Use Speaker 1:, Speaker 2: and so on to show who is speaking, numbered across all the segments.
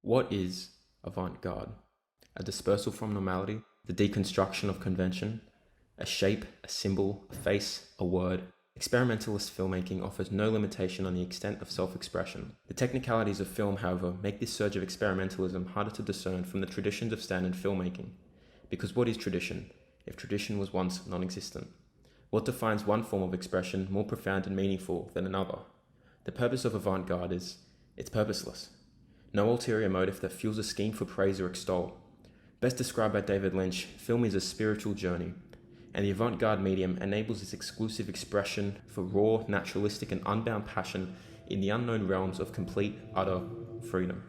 Speaker 1: What is avant-garde? A dispersal from normality, the deconstruction of convention, a shape, a symbol, a face, a word. Experimentalist filmmaking offers no limitation on the extent of self-expression. The technicalities of film, however, make this surge of experimentalism harder to discern from the traditions of standard filmmaking. Because what is tradition, if tradition was once non-existent? What defines one form of expression more profound and meaningful than another? The purpose of avant-garde is, it's purposeless. No ulterior motive that fuels a scheme for praise or extol. Best described by David Lynch, film is a spiritual journey, and the avant-garde medium enables this exclusive expression for raw, naturalistic, and unbound passion in the unknown realms of complete, utter freedom.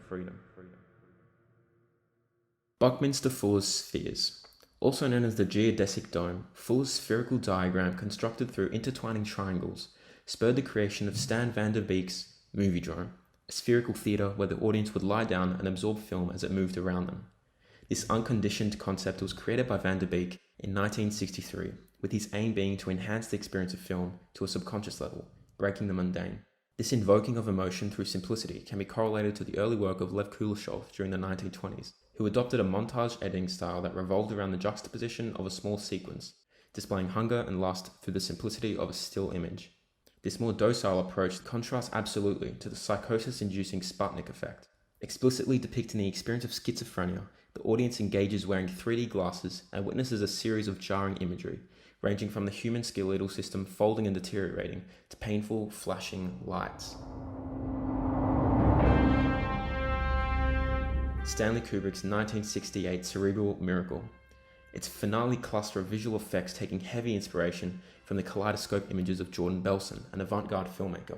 Speaker 1: Buckminster Fuller's spheres, also known as the geodesic dome, Fuller's spherical diagram constructed through intertwining triangles, spurred the creation of Stan Van Der Beek's Moviedrome, a spherical theatre where the audience would lie down and absorb film as it moved around them. This unconditioned concept was created by Van Der Beek in 1963, with his aim being to enhance the experience of film to a subconscious level, breaking the mundane. This invoking of emotion through simplicity can be correlated to the early work of Lev Kuleshov during the 1920s, who adopted a montage editing style that revolved around the juxtaposition of a small sequence, displaying hunger and lust through the simplicity of a still image. This more docile approach contrasts absolutely to the psychosis-inducing Sputnik effect. Explicitly depicting the experience of schizophrenia, the audience engages wearing 3D glasses and witnesses a series of jarring imagery, ranging from the human skeletal system folding and deteriorating to painful, flashing lights. Stanley Kubrick's 1968 cerebral miracle. Its finale cluster of visual effects taking heavy inspiration from the kaleidoscope images of Jordan Belson, an avant-garde filmmaker,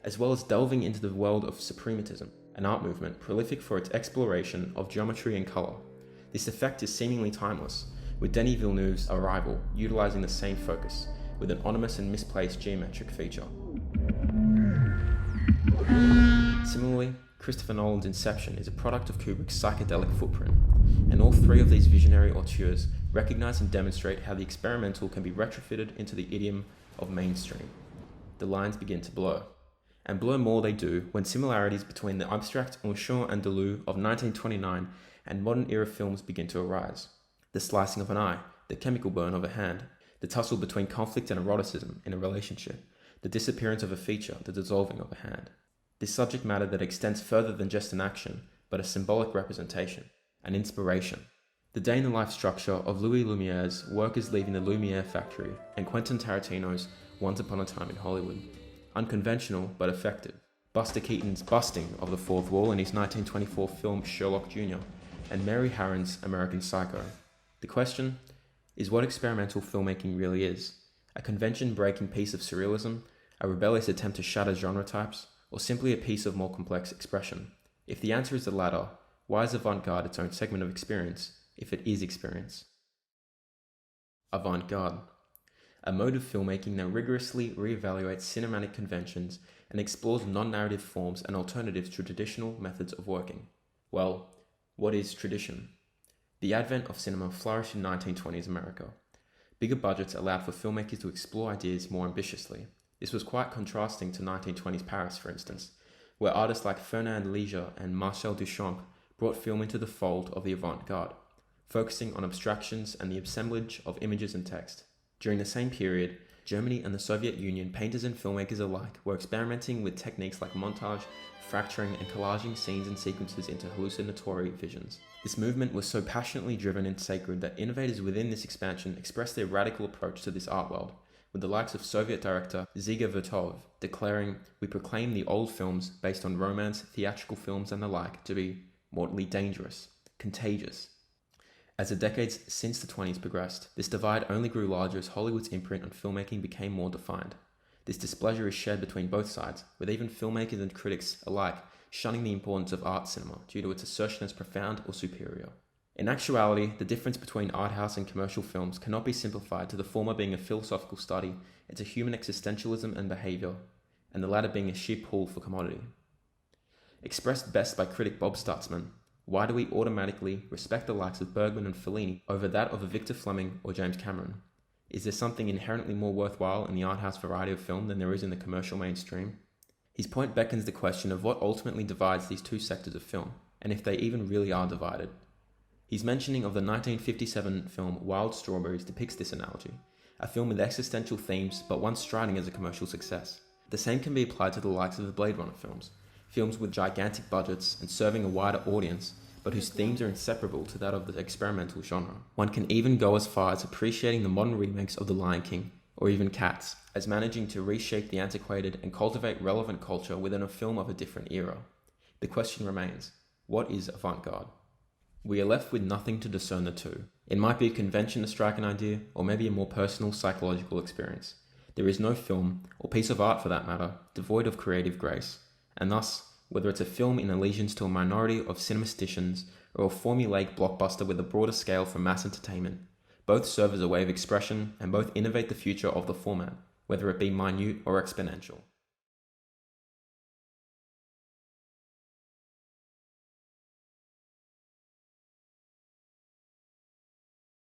Speaker 1: as well as delving into the world of suprematism, an art movement prolific for its exploration of geometry and color. This effect is seemingly timeless, with Denis Villeneuve's Arrival utilizing the same focus, with an ominous and misplaced geometric feature. Similarly, Christopher Nolan's Inception is a product of Kubrick's psychedelic footprint, and all three of these visionary auteurs recognize and demonstrate how the experimental can be retrofitted into the idiom of mainstream. The lines begin to blur, and blur more they do when similarities between the abstract Un Chien Andalou of 1929 and modern era films begin to arise. The slicing of an eye, the chemical burn of a hand, the tussle between conflict and eroticism in a relationship, the disappearance of a feature, the dissolving of a hand. This subject matter that extends further than just an action, but a symbolic representation, an inspiration. The day-in-the-life structure of Louis Lumiere's Workers Leaving the Lumiere Factory and Quentin Tarantino's Once Upon a Time in Hollywood. Unconventional, but effective. Buster Keaton's busting of the fourth wall in his 1924 film Sherlock Jr., and Mary Harron's American Psycho. The question is what experimental filmmaking really is: a convention-breaking piece of surrealism, a rebellious attempt to shatter genre types, or simply a piece of more complex expression? If the answer is the latter, why is avant-garde its own segment of experience, if it is experience? Avant-garde, a mode of filmmaking that rigorously reevaluates cinematic conventions and explores non-narrative forms and alternatives to traditional methods of working. Well, what is tradition? The advent of cinema flourished in 1920s America. Bigger budgets allowed for filmmakers to explore ideas more ambitiously. This was quite contrasting to 1920s Paris, for instance, where artists like Fernand Léger and Marcel Duchamp brought film into the fold of the avant-garde, focusing on abstractions and the assemblage of images and text. During the same period, Germany and the Soviet Union, painters and filmmakers alike, were experimenting with techniques like montage, fracturing, and collaging scenes and sequences into hallucinatory visions. This movement was so passionately driven and sacred that innovators within this expansion expressed their radical approach to this art world, with the likes of Soviet director Dziga Vertov declaring, "We proclaim the old films based on romance, theatrical films and the like to be mortally dangerous, contagious." As the decades since the 20s progressed, this divide only grew larger as Hollywood's imprint on filmmaking became more defined. This displeasure is shared between both sides, with even filmmakers and critics alike shunning the importance of art cinema due to its assertion as profound or superior. In actuality, the difference between arthouse and commercial films cannot be simplified to the former being a philosophical study into human existentialism and behavior, and the latter being a sheer pull for commodity. Expressed best by critic Bob Stutzman, why do we automatically respect the likes of Bergman and Fellini over that of a Victor Fleming or James Cameron? Is there something inherently more worthwhile in the arthouse variety of film than there is in the commercial mainstream? His point beckons the question of what ultimately divides these two sectors of film. and if they even really are divided. His mentioning of the 1957 film Wild Strawberries depicts this analogy, a film with existential themes but one striding as a commercial success. The same can be applied to the likes of the Blade Runner films, films with gigantic budgets and serving a wider audience, but whose themes are inseparable to that of the experimental genre. One can even go as far as appreciating the modern remakes of The Lion King, or even Cats, as managing to reshape the antiquated and cultivate relevant culture within a film of a different era. The question remains, what is avant-garde? We are left with nothing to discern the two. It might be a convention to strike an idea, or maybe a more personal psychological experience. There is no film, or piece of art for that matter, devoid of creative grace, and thus, whether it's a film in allegiance to a minority of cinematicians or a formulaic blockbuster with a broader scale for mass entertainment, both serve as a way of expression and both innovate the future of the format, whether it be minute or exponential.